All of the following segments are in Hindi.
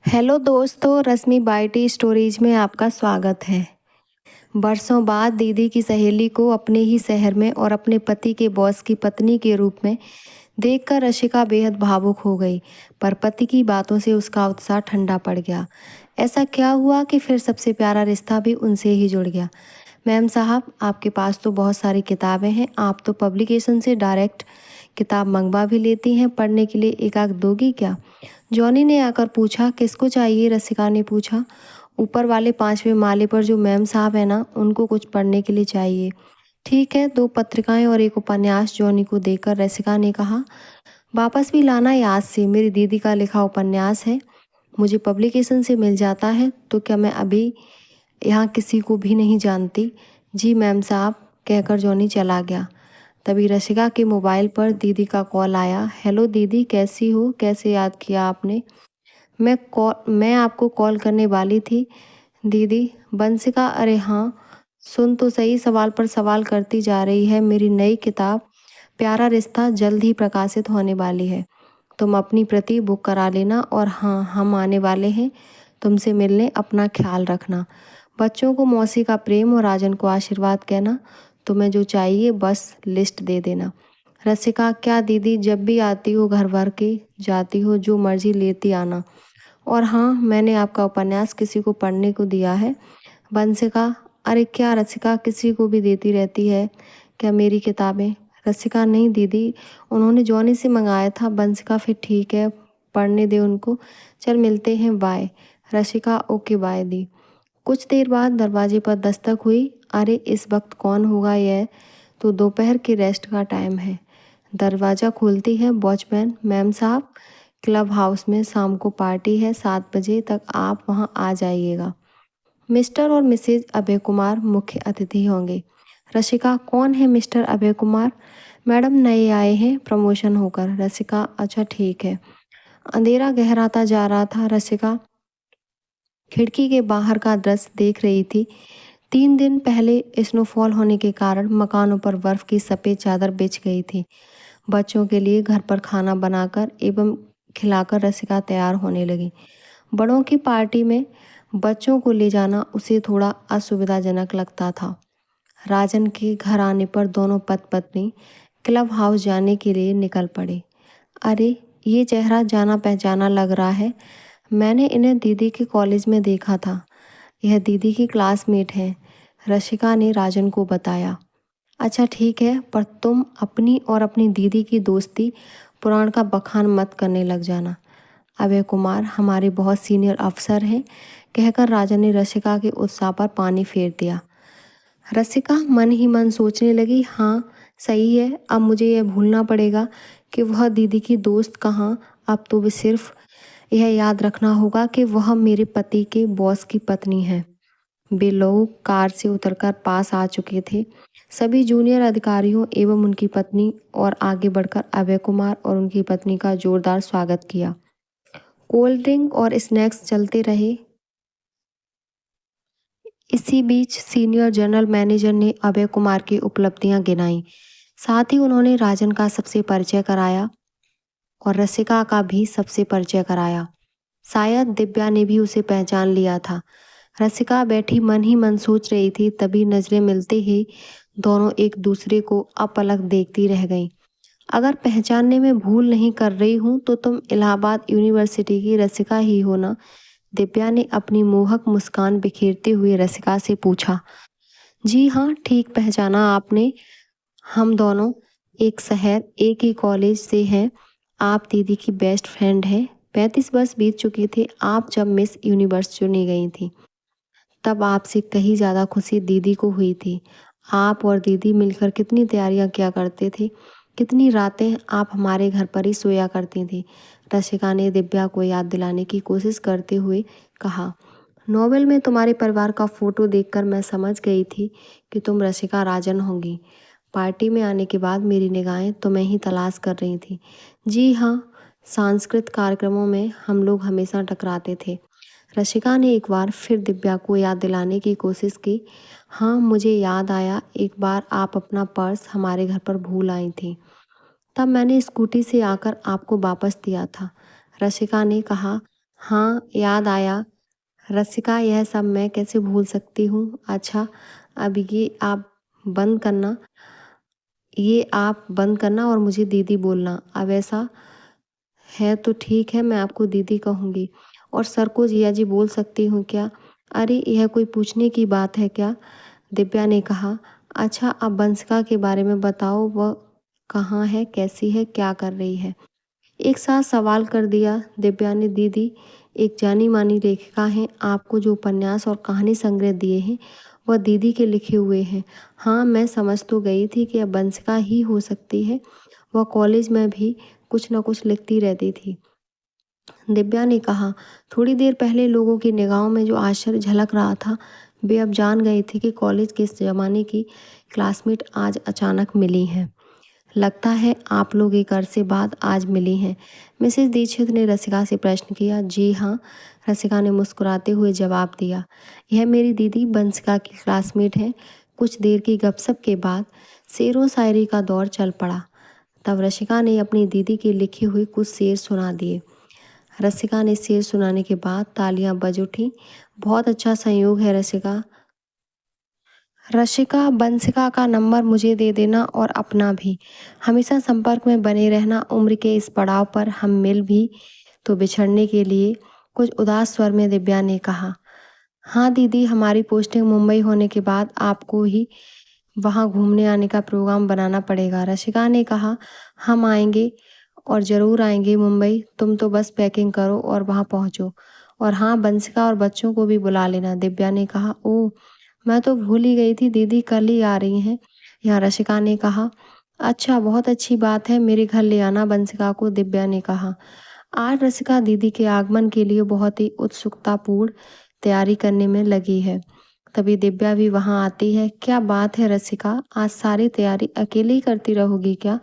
हेलो दोस्तों, रश्मि बाइटी स्टोरीज में आपका स्वागत है। बरसों बाद दीदी की सहेली को अपने ही शहर में और अपने पति के बॉस की पत्नी के रूप में देखकर रशिका बेहद भावुक हो गई। पर पति की बातों से उसका उत्साह ठंडा पड़ गया। ऐसा क्या हुआ कि फिर सबसे प्यारा रिश्ता भी उनसे ही जुड़ गया। मैम साहब, आपके पास तो बहुत सारी किताबें हैं, आप तो पब्लिकेशन से डायरेक्ट किताब मंगवा भी लेती हैं, पढ़ने के लिए एक आध दोगी क्या? जॉनी ने आकर पूछा। किसको चाहिए? रसिका ने पूछा। ऊपर वाले 5वें माले पर जो मैम साहब है ना, उनको कुछ पढ़ने के लिए चाहिए। ठीक है, 2 पत्रिकाएं और एक उपन्यास जॉनी को देकर रसिका ने कहा। वापस भी लाना याद से, मेरी दीदी का लिखा उपन्यास है, मुझे पब्लिकेशन से मिल जाता है। तो क्या मैं अभी यहाँ किसी को भी नहीं जानती? जी मैम साहब, कहकर जॉनी चला गया। तभी रसिका के मोबाइल पर दीदी का कॉल आया। हेलो दीदी, कैसी हो? कैसे याद किया आपने? मैं आपको कॉल करने वाली थी दीदी। बंसिका, अरे हाँ, सुन तो सही, सवाल पर सवाल करती जा रही है। मेरी नई किताब प्यारा रिश्ता जल्द ही प्रकाशित होने वाली है। तुम अपनी प्रति बुक करा लेना। और हाँ, हम आने वाले हैं तुमसे मिलने। अपना ख्याल रखना। बच्चों को मौसी का प्रेम और राजन को आशीर्वाद कहना। तुम्हें जो चाहिए बस लिस्ट दे देना। रसिका, क्या दीदी? जब भी आती हो घर भर के जाती हो, जो मर्जी लेती आना। और हाँ, मैंने आपका उपन्यास किसी को पढ़ने को दिया है। बंसिका, अरे क्या रसिका किसी को भी देती रहती है क्या मेरी किताबें? रसिका, नहीं दीदी, उन्होंने जॉनी से मंगाया था। बंसिका, फिर ठीक है, पढ़ने दे उनको। चल मिलते हैं, बाय। रसिका, ओके बाय दी। कुछ देर बाद दरवाजे पर दस्तक हुई। अरे इस वक्त कौन होगा? यह तो दोपहर के रेस्ट का टाइम है। दरवाज़ा खोलती है वॉचमैन। मैम साहब, क्लब हाउस में शाम को पार्टी है, 7 बजे तक आप वहां आ जाइएगा। मिस्टर और मिसेज अभय कुमार मुख्य अतिथि होंगे। रसिका, कौन है मिस्टर अभय कुमार? मैडम, नए आए हैं प्रमोशन होकर। रसिका, अच्छा ठीक है। अंधेरा गहराता जा रहा था। रसिका खिड़की के बाहर का दृश्य देख रही थी। 3 दिन पहले स्नोफॉल होने के कारण मकानों पर बर्फ की सफ़ेद चादर बिछ गई थी। बच्चों के लिए घर पर खाना बनाकर एवं खिलाकर रसिका तैयार होने लगी। बड़ों की पार्टी में बच्चों को ले जाना उसे थोड़ा असुविधाजनक लगता था। राजन के घर आने पर दोनों पति पत्नी क्लब हाउस जाने के लिए निकल पड़े। अरे, ये चेहरा जाना पहचाना लग रहा है। मैंने इन्हें दीदी के कॉलेज में देखा था। यह दीदी की क्लासमेट है, रशिका ने राजन को बताया। अच्छा ठीक है, पर तुम अपनी और अपनी दीदी की दोस्ती पुराण का बखान मत करने लग जाना। अभय कुमार हमारे बहुत सीनियर अफसर हैं, कहकर राजन ने रसिका के उत्साह पर पानी फेर दिया। रसिका मन ही मन सोचने लगी, हाँ सही है, अब मुझे यह भूलना पड़ेगा कि वह दीदी की दोस्त कहाँ। अब तो वे सिर्फ यह याद रखना होगा कि वह मेरे पति के बॉस की पत्नी है। वे लोग कार से उतरकर पास आ चुके थे। सभी जूनियर अधिकारियों एवं उनकी पत्नी और आगे बढ़कर अभय कुमार और उनकी पत्नी का जोरदार स्वागत किया। कोल्ड ड्रिंक और स्नैक्स चलते रहे। इसी बीच सीनियर जनरल मैनेजर ने अभय कुमार की उपलब्धियां गिनाई। साथ ही उन्होंने राजन का सबसे परिचय कराया और रसिका का भी सबसे परिचय कराया। शायद दिव्या ने भी उसे पहचान लिया था। रसिका बैठी मन ही मन सोच रही थी, तभी नजरें मिलते ही दोनों एक दूसरे को अपलक देखती रह गईं। अगर पहचानने में भूल नहीं कर रही हूँ तो तुम इलाहाबाद यूनिवर्सिटी की रसिका ही हो ना? दिव्या ने अपनी मोहक मुस्कान बिखेरते हुए रसिका से पूछा। जी हाँ, ठीक पहचाना आपने। हम दोनों एक शहर, एक ही कॉलेज से हैं। आप दीदी की बेस्ट फ्रेंड हैं। 35 वर्ष बीत चुके थे आप जब मिस यूनिवर्स चुनी गई थी। तब आपसे कहीं ज़्यादा खुशी दीदी को हुई थी। आप और दीदी मिलकर कितनी तैयारियां किया करते थे, कितनी रातें आप हमारे घर पर ही सोया करती थी। रसिका ने दिव्या को याद दिलाने की कोशिश करते हुए कहा। नोवेल में तुम्हारे परिवार का फोटो देखकर मैं समझ गई थी कि तुम रसिका राजन होंगी। पार्टी में आने के बाद मेरी निगाहें तुम्हें ही तलाश कर रही थी। जी हाँ, सांस्कृतिक कार्यक्रमों में हम लोग हमेशा टकराते थे। रशिका ने एक बार फिर दिव्या को याद दिलाने की कोशिश की। हाँ, मुझे याद आया, एक बार आप अपना पर्स हमारे घर पर भूल आई थी। तब मैंने स्कूटी से आकर आपको वापस दिया था। रशिका ने कहा। हाँ, याद आया। रसिका, यह सब मैं कैसे भूल सकती हूँ। अच्छा, अब ये आप बंद करना और मुझे दीदी बोलना। अब ऐसा है तो ठीक है, मैं आपको दीदी कहूँगी। और सर को जिया जी बोल सकती हूँ क्या? अरे, यह कोई पूछने की बात है क्या? दिव्या ने कहा। अच्छा, अब बंसिका के बारे में बताओ, वह कहाँ है, कैसी है, क्या कर रही है? एक साथ सवाल कर दिया दिव्या ने। दीदी एक जानी मानी लेखिका हैं, आपको जो उपन्यास और कहानी संग्रह दिए हैं वह दीदी के लिखे हुए हैं। हाँ, मैं समझ तो गई थी कि अब बंसिका ही हो सकती है। वह कॉलेज में भी कुछ न कुछ लिखती रहती थी। दिव्या ने कहा। थोड़ी देर पहले लोगों की निगाहों में जो आश्चर्य झलक रहा था, वे अब जान गए थे कि कॉलेज के इस जमाने की क्लासमेट आज अचानक मिली हैं। लगता है आप लोग एक अरसे बाद आज मिली हैं। मिसेस दीक्षित ने रसिका से प्रश्न किया। जी हाँ, रसिका ने मुस्कुराते हुए जवाब दिया। यह मेरी दीदी बंसिका की क्लासमेट है। कुछ देर की गपशप के बाद शेरो शायरी का दौर चल पड़ा। तब रसिका ने अपनी दीदी के लिखे हुए कुछ शेर सुना दिए। रसिका ने शेर सुनाने के बाद तालियां बज उठी। बहुत अच्छा संयोग है रसिका। रसिका, बंसिका का नंबर मुझे दे देना और अपना भी। हमेशा संपर्क में बने रहना। उम्र के इस पड़ाव पर हम मिल भी तो बिछड़ने के लिए। कुछ उदास स्वर में दिव्या ने कहा। हाँ दीदी, हमारी पोस्टिंग मुंबई होने के बाद आपको ही वहाँ घूमने आने का प्रोग्राम बनाना पड़ेगा। रसिका ने कहा। हम आएंगे और ज़रूर आएंगे मुंबई। तुम तो बस पैकिंग करो और वहाँ पहुँचो। और हाँ, बंसिका और बच्चों को भी बुला लेना। दिव्या ने कहा। ओह, मैं तो भूल ही गई थी, दीदी कल ही आ रही हैं। यहाँ रसिका ने कहा। अच्छा, बहुत अच्छी बात है, मेरे घर ले आना बंसिका को। दिव्या ने कहा। आज रसिका दीदी के आगमन के लिए बहुत ही उत्सुकतापूर्ण तैयारी करने में लगी है। तभी दिव्या भी वहां आती है। क्या बात है रसिका, आज सारी तैयारी अकेले ही करती रहोगी क्या?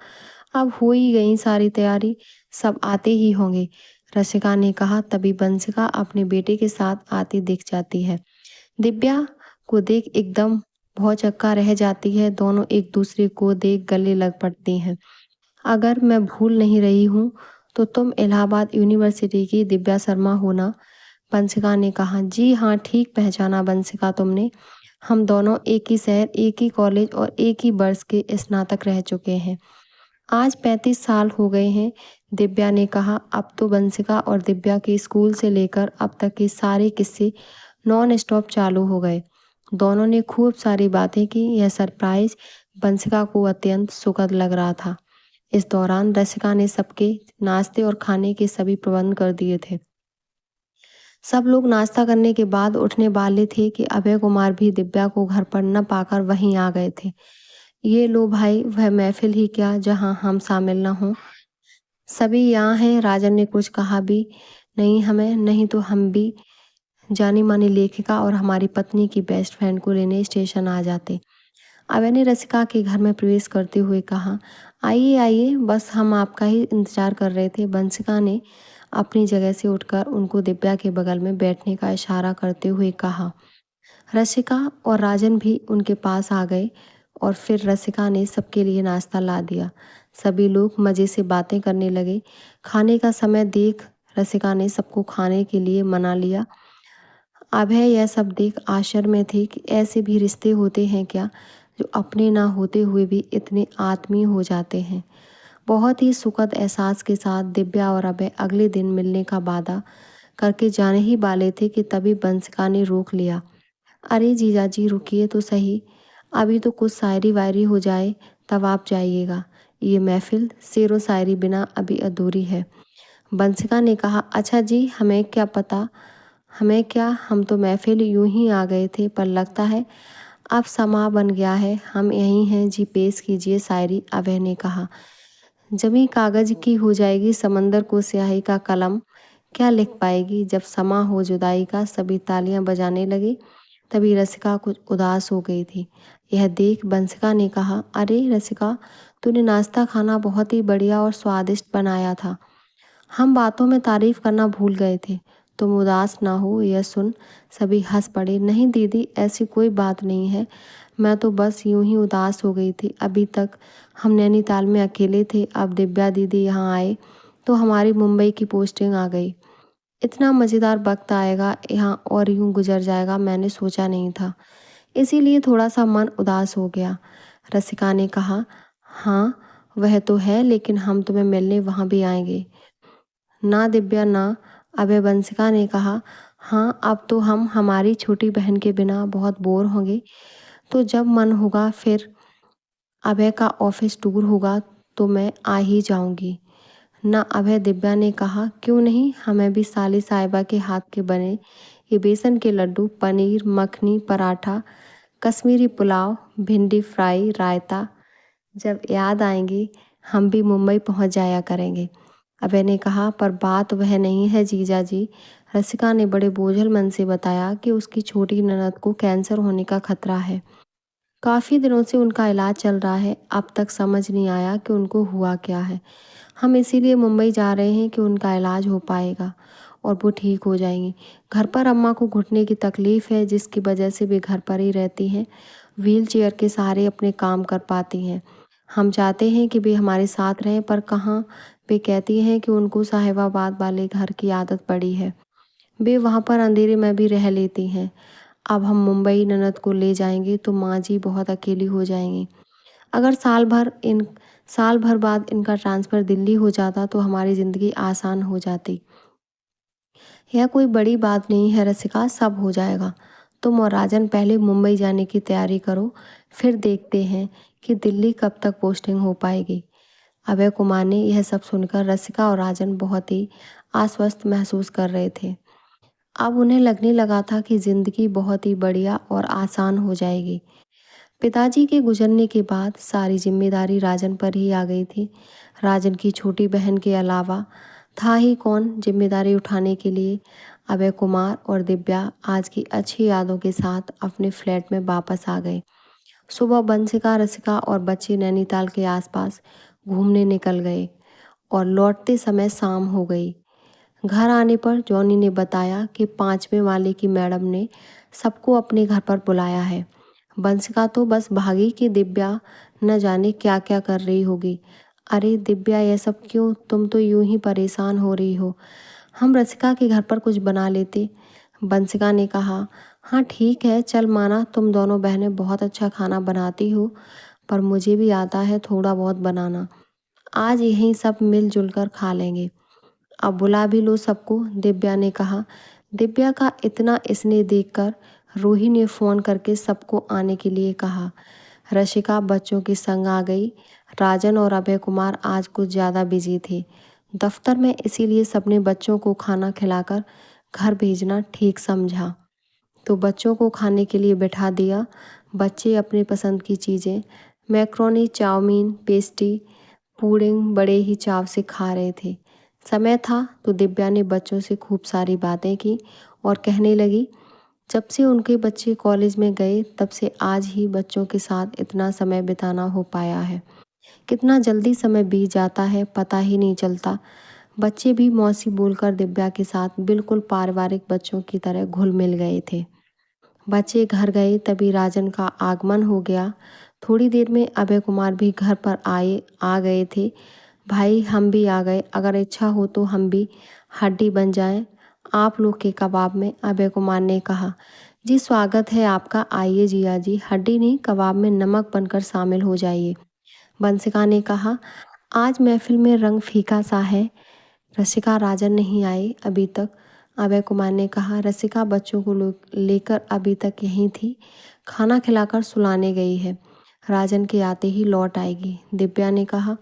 अब हो ही गई सारी तैयारी, सब आते ही होंगे, रसिका ने कहा। तभी बंसिका अपने बेटे के साथ आती दिख जाती है। दिव्या को देख एकदम भौचक्का रह जाती है। दोनों एक दूसरे को देख गले लग पड़ती हैं। अगर मैं भूल नहीं रही हूँ तो तुम इलाहाबाद यूनिवर्सिटी की दिव्या शर्मा हो ना? बंसिका ने कहा। जी हाँ, ठीक पहचाना बंसिका तुमने। हम दोनों एक ही शहर, एक ही कॉलेज और एक ही वर्ष के स्नातक रह चुके हैं। आज 35 साल हो गए हैं, दिव्या ने कहा। अब तो बंसिका और दिव्या के स्कूल से लेकर अब तक के सारे किस्से नॉन स्टॉप चालू हो गए। दोनों ने खूब सारी बातें की। यह सरप्राइज बंसिका को अत्यंत सुखद लग रहा था। इस दौरान रसिका ने सबके नाश्ते और खाने के सभी प्रबंध कर दिए थे। सब लोग नाश्ता करने के बाद उठने वाले थे कि अभय कुमार भी दिव्या को घर पर न पाकर वहीं आ गए थे। ये लो भाई, वह महफिल ही क्या जहां हम शामिल न हों। सभी यहाँ हैं। राजन ने कुछ कहा भी नहीं हमें, नहीं तो हम भी जानी मानी लेखिका और हमारी पत्नी की बेस्ट फ्रेंड को लेने स्टेशन आ जाते। अभय ने रसिका के घर में प्रवेश करते हुए कहा। आइए आइए, बस हम आपका ही इंतजार कर रहे थे। बंसिका ने अपनी जगह से उठकर उनको दिव्या के बगल में बैठने का इशारा करते हुए कहा। रसिका और राजन भी उनके पास आ गए और फिर रसिका ने सबके लिए नाश्ता ला दिया। सभी लोग मज़े से बातें करने लगे। खाने का समय देख रसिका ने सबको खाने के लिए मना लिया। अभय यह सब देख आश्चर्य में थे कि ऐसे भी रिश्ते होते हैं क्या, जो अपने ना होते हुए भी इतने आत्मीय हो जाते हैं। बहुत ही सुखद एहसास के साथ दिव्या और अभय अगले दिन मिलने का वादा करके जाने ही वाले थे कि तभी बंसिका ने रोक लिया। अरे जीजा जी, रुकिए तो सही, अभी तो कुछ शायरी वायरी हो जाए तब आप जाइएगा। ये महफिल शेरो शायरी बिना अभी अधूरी है। बंसिका ने कहा। अच्छा जी, हमें क्या पता, हमें क्या, हम तो महफिल यूं ही आ गए थे, पर लगता है अब समा बन गया है। हम यहीं हैं जी, पेश कीजिए शायरी, अभय ने कहा। जमी कागज की हो जाएगी, समंदर को स्याही का कलम क्या लिख पाएगी। जब समा हो जुदाई का, सभी तालियां बजाने लगे। तभी रसिका कुछ उदास हो गई थी। यह देख बंसिका ने कहा। अरे रसिका, तूने नाश्ता खाना बहुत ही बढ़िया और स्वादिष्ट बनाया था। हम बातों में तारीफ करना भूल गए थे। तुम उदास ना हो, यह सुन सभी हंस पड़े। नहीं दीदी, ऐसी कोई बात नहीं है, मैं तो बस यूं ही उदास हो गई थी। अभी तक हम नैनीताल में अकेले थे, अब दिव्या दीदी यहाँ आए तो हमारी मुंबई की पोस्टिंग आ गई। इतना मज़ेदार वक़्त आएगा यहाँ और यूँ गुज़र जाएगा मैंने सोचा नहीं था। इसीलिए थोड़ा-सा मन उदास हो गया। रसिका ने कहा, हाँ, वह तो है लेकिन हम तुम्हें मिलने वहाँ भी आएँगे। ना दिव्या ना अभय। बंसिका ने कहा, हाँ, अब तो हम हमारी छोटी बहन के बिना बहुत बोर होंगे, तो जब मन होगा फिर अभय का ऑफिस टूर होगा तो मैं आ ही जाऊंगी। ना अभय। दिव्या ने कहा, क्यों नहीं, हमें भी साली साहिबा के हाथ के बने ये बेसन के लड्डू, पनीर मखनी पराठा, कश्मीरी पुलाव, भिंडी फ्राई, रायता जब याद आएंगे हम भी मुंबई पहुंच जाया करेंगे। अभय ने कहा, पर बात वह नहीं है जीजा जी। रसिका ने बड़े बोझल मन से बताया कि उसकी छोटी ननद को कैंसर होने का खतरा है। काफ़ी दिनों से उनका इलाज चल रहा है, अब तक समझ नहीं आया कि उनको हुआ क्या है। हम इसीलिए मुंबई जा रहे हैं कि उनका इलाज हो पाएगा और वो ठीक हो जाएंगी। घर पर अम्मा को घुटने की तकलीफ़ है जिसकी वजह से वे घर पर ही रहती हैं, व्हील चेयर के सहारे अपने काम कर पाती हैं। हम चाहते हैं कि वे हमारे साथ रहें पर कहाँ, वे कहती हैं कि उनको साहिबाबाद वाले घर की आदत पड़ी है, वे वहाँ पर अंधेरे में भी रह लेती हैं। अब हम मुंबई ननद को ले जाएंगे तो माँ जी बहुत अकेली हो जाएंगी। अगर साल भर बाद इनका ट्रांसफ़र दिल्ली हो जाता तो हमारी ज़िंदगी आसान हो जाती। यह कोई बड़ी बात नहीं है रसिका, सब हो जाएगा। तुम और राजन पहले मुंबई जाने की तैयारी करो, फिर देखते हैं कि दिल्ली कब तक पोस्टिंग हो पाएगी। अभय कुमार ने यह सब सुनकर रसिका और राजन बहुत ही आश्वस्त महसूस कर रहे थे। अब उन्हें लगने लगा था कि ज़िंदगी बहुत ही बढ़िया और आसान हो जाएगी। पिताजी के गुजरने के बाद सारी जिम्मेदारी राजन पर ही आ गई थी। राजन की छोटी बहन के अलावा था ही कौन जिम्मेदारी उठाने के लिए। अभय कुमार और दिव्या आज की अच्छी यादों के साथ अपने फ्लैट में वापस आ गए। सुबह बंसिका, रसिका और बच्चे नैनीताल के आसपास घूमने निकल गए और लौटते समय शाम हो गई। घर आने पर जॉनी ने बताया कि 5वें माले की मैडम ने सबको अपने घर पर बुलाया है। बंसिका तो बस भागी कि दिव्या न जाने क्या क्या कर रही होगी। अरे दिव्या, ये सब क्यों, तुम तो यूं ही परेशान हो रही हो। हम रसिका के घर पर कुछ बना लेते। बंसिका ने कहा, हाँ ठीक है, चल माना तुम दोनों बहनें बहुत अच्छा खाना बनाती हो, पर मुझे भी आता है थोड़ा बहुत बनाना। आज यहीं सब मिलजुल कर खा लेंगे। अब बुला भी लो सबको, दिव्या ने कहा। दिव्या का इतना स्नेह देखकर रूही ने फ़ोन करके सबको आने के लिए कहा। रशिका बच्चों के संग आ गई। राजन और अभय कुमार आज कुछ ज़्यादा बिजी थे दफ्तर में, इसीलिए सबने बच्चों को खाना खिलाकर घर भेजना ठीक समझा। तो बच्चों को खाने के लिए बैठा दिया। बच्चे अपनी पसंद की चीज़ें, मैक्रोनी, चाउमीन, पेस्ट्री, पुडिंग बड़े ही चाव से खा रहे थे। समय था तो दिव्या ने बच्चों से खूब सारी बातें की और कहने लगी, जब से उनके बच्चे कॉलेज में गए तब से आज ही बच्चों के साथ इतना समय बिताना हो पाया है। कितना जल्दी समय बीत जाता है पता ही नहीं चलता। बच्चे भी मौसी बोलकर दिव्या के साथ बिल्कुल पारिवारिक बच्चों की तरह घुल मिल गए थे। बच्चे घर गए तभी राजन का आगमन हो गया। थोड़ी देर में अभय कुमार भी घर पर आ गए थे। भाई हम भी आ गए, अगर इच्छा हो तो हम भी हड्डी बन जाएं आप लोग के कबाब में, अभय कुमार ने कहा। जी स्वागत है आपका, आइए जिया जी, हड्डी नहीं कबाब में नमक बनकर शामिल हो जाइए। बंसिका ने कहा, आज महफिल में रंग फीका सा है। रसिका, राजन नहीं आए अभी तक, अभय कुमार ने कहा। रसिका बच्चों को लेकर अभी तक यहीं थी, खाना खिलाकर सुलाने गई है, राजन के आते ही लौट आएगी, दिव्या ने कहा।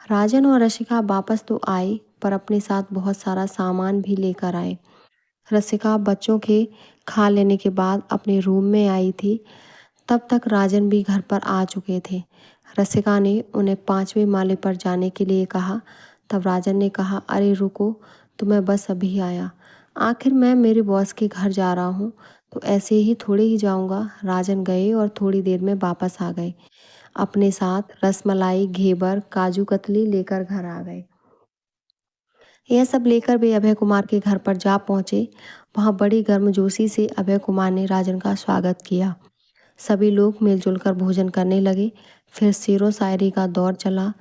राजन और रसिका वापस तो आए पर अपने साथ बहुत सारा सामान भी लेकर आए। रसिका बच्चों के खा लेने के बाद अपने रूम में आई थी, तब तक राजन भी घर पर आ चुके थे। रसिका ने उन्हें 5वें माले पर जाने के लिए कहा। तब राजन ने कहा, अरे रुको, तो मैं बस अभी आया, आखिर मैं मेरे बॉस के घर जा रहा हूँ तो ऐसे ही थोड़े ही जाऊँगा। राजन गए और थोड़ी देर में वापस आ गए। अपने साथ रसमलाई, घेवर, काजू कतली लेकर घर आ गए। यह सब लेकर वे अभय कुमार के घर पर जा पहुँचे। वहाँ बड़ी गर्मजोशी से अभय कुमार ने राजन का स्वागत किया। सभी लोग मिलजुल कर भोजन करने लगे। फिर शेरो शायरी का दौर चला।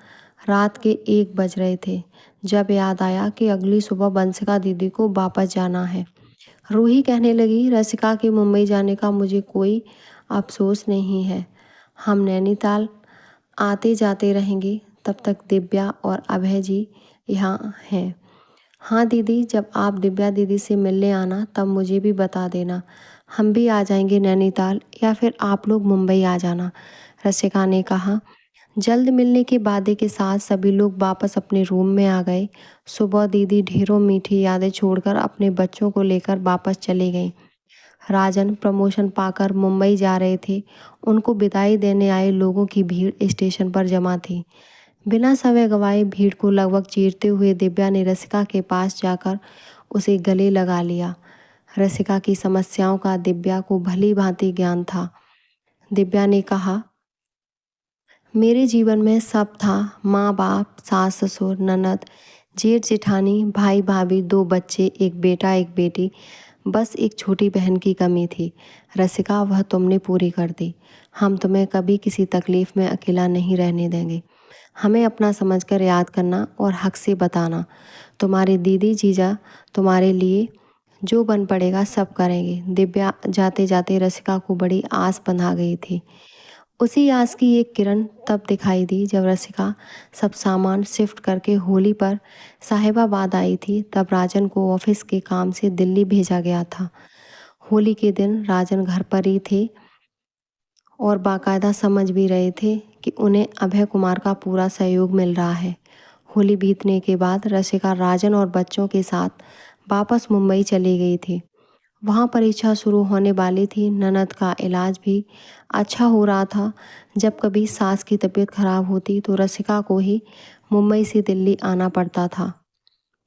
रात के 1 बज रहे थे। जब याद आया कि अगली सुबह बंसिका दीदी को वापस जाना है। रूही कहने लगी, रसिका के मुंबई जाने का मुझे कोई अफसोस नहीं है। हम नैनीताल आते जाते रहेंगे, तब तक दिव्या और अभय जी यहाँ हैं। हाँ दीदी, जब आप दिव्या दीदी से मिलने आना तब मुझे भी बता देना, हम भी आ जाएंगे नैनीताल, या फिर आप लोग मुंबई आ जाना, रसिका ने कहा। जल्द मिलने के वादे के साथ सभी लोग वापस अपने रूम में आ गए। सुबह दीदी ढेरों मीठी यादें छोड़कर अपने बच्चों को लेकर वापस चली गईं। राजन प्रमोशन पाकर मुंबई जा रहे थे। उनको विदाई देने आए लोगों की भीड़ स्टेशन पर जमा थी। बिना समय गंवाए भीड़ को लगभग चीरते हुए दिव्या ने रसिका के पास जाकर उसे गले लगा लिया। रसिका की समस्याओं का दिव्या को भली भांति ज्ञान था। दिव्या ने कहा, मेरे जीवन में सब था, माँ बाप, सास ससुर, ननद, जेठ जेठानी, भाई भाभी, 2 बच्चे, एक बेटा एक बेटी, बस एक छोटी बहन की कमी थी। रसिका, वह तुमने पूरी कर दी। हम तुम्हें कभी किसी तकलीफ में अकेला नहीं रहने देंगे। हमें अपना समझकर याद करना और हक से बताना। तुम्हारी दीदी जीजा तुम्हारे लिए जो बन पड़ेगा सब करेंगे। दिव्या जाते जाते रसिका को बड़ी आस बंधा गई थी। उसी आस की एक किरण तब दिखाई दी जब रसिका सब सामान शिफ्ट करके होली पर साहिबाबाद आई थी। तब राजन को ऑफिस के काम से दिल्ली भेजा गया था। होली के दिन राजन घर पर ही थे और बाकायदा समझ भी रहे थे कि उन्हें अभय कुमार का पूरा सहयोग मिल रहा है। होली बीतने के बाद रसिका राजन और बच्चों के साथ वापस मुंबई चली गई थी। वहाँ परीक्षा शुरू होने वाली थी। ननद का इलाज भी अच्छा हो रहा था। जब कभी सास की तबीयत खराब होती तो रसिका को ही मुंबई से दिल्ली आना पड़ता था।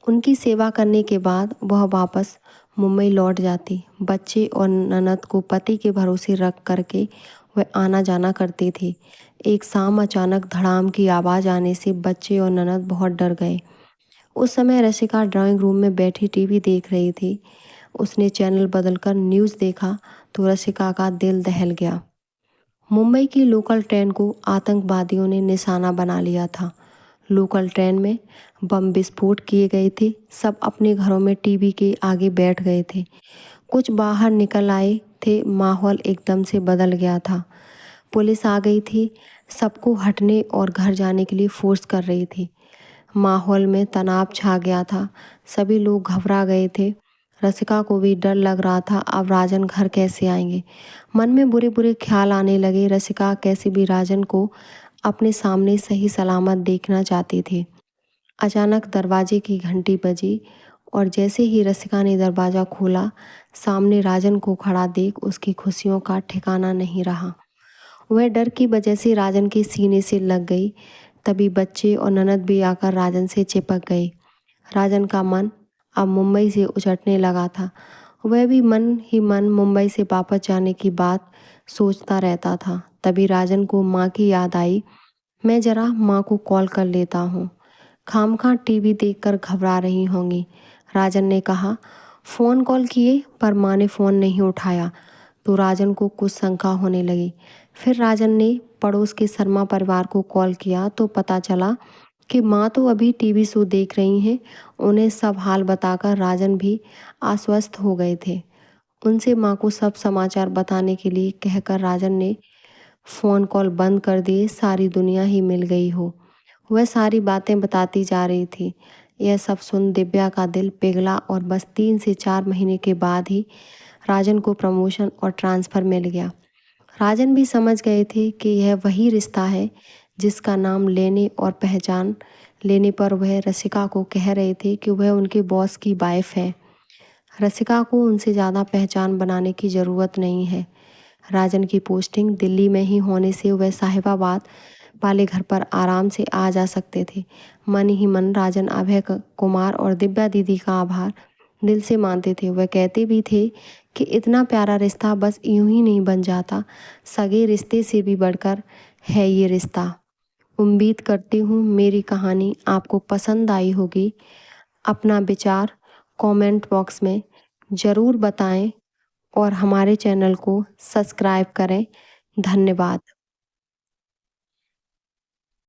उनकी सेवा करने के बाद वह वापस मुंबई लौट जाती। बच्चे और ननद को पति के भरोसे रख करके वह आना जाना करती थी। एक शाम अचानक धड़ाम की आवाज़ आने से बच्चे और ननद बहुत डर गए। उस समय रसिका ड्राइंग रूम में बैठी टीवी देख रही थी। उसने चैनल बदलकर न्यूज़ देखा तो रसिका का दिल दहल गया। मुंबई की लोकल ट्रेन को आतंकवादियों ने निशाना बना लिया था। लोकल ट्रेन में बम विस्फोट किए गए थे। सब अपने घरों में टीवी के आगे बैठ गए थे। कुछ बाहर निकल आए थे। माहौल एकदम से बदल गया था। पुलिस आ गई थी, सबको हटने और घर जाने के लिए फोर्स कर रही थी। माहौल में तनाव छा गया था। सभी लोग घबरा गए थे। रसिका को भी डर लग रहा था, अब राजन घर कैसे आएंगे। मन में बुरे बुरे ख्याल आने लगे। रसिका कैसे भी राजन को अपने सामने सही सलामत देखना चाहती थी। अचानक दरवाजे की घंटी बजी और जैसे ही रसिका ने दरवाज़ा खोला, सामने राजन को खड़ा देख उसकी खुशियों का ठिकाना नहीं रहा। वह डर की वजह से राजन के सीने से लग गई। तभी बच्चे और ननद भी आकर राजन से चिपक गए। राजन का मन अब मुंबई से उचटने लगा था। वह भी मन ही मन मुंबई से वापस जाने की बात सोचता रहता था। तभी राजन को माँ की याद आई। मैं ज़रा माँ को कॉल कर लेता हूँ, खामखा टीवी देखकर घबरा रही होंगी, राजन ने कहा। फ़ोन कॉल किए पर माँ ने फ़ोन नहीं उठाया तो राजन को कुछ शंका होने लगी। फिर राजन ने पड़ोस के शर्मा परिवार को कॉल किया तो पता चला कि माँ तो अभी टीवी शो देख रही हैं। उन्हें सब हाल बताकर राजन भी आश्वस्त हो गए थे। उनसे माँ को सब समाचार बताने के लिए कहकर राजन ने फ़ोन कॉल बंद कर दिए। सारी दुनिया ही मिल गई हो, वह सारी बातें बताती जा रही थी। यह सब सुन दिव्या का दिल पिघला और बस 3 से 4 महीने के बाद ही राजन को प्रमोशन और ट्रांसफ़र मिल गया। राजन भी समझ गए थे कि यह वही रिश्ता है जिसका नाम लेने और पहचान लेने पर वह रसिका को कह रहे थे कि वह उनके बॉस की वाइफ है। रसिका को उनसे ज़्यादा पहचान बनाने की ज़रूरत नहीं है। राजन की पोस्टिंग दिल्ली में ही होने से वह साहिबाबाद वाले घर पर आराम से आ जा सकते थे। मन ही मन राजन अभय कुमार और दिव्या दीदी का आभार दिल से मानते थे। वह कहते भी थे कि इतना प्यारा रिश्ता बस यूं ही नहीं बन जाता, सगे रिश्ते से भी बढ़कर है ये रिश्ता। उम्मीद करती हूँ मेरी कहानी आपको पसंद आई होगी। अपना विचार कमेंट बॉक्स में ज़रूर बताएं और हमारे चैनल को सब्सक्राइब करें। धन्यवाद।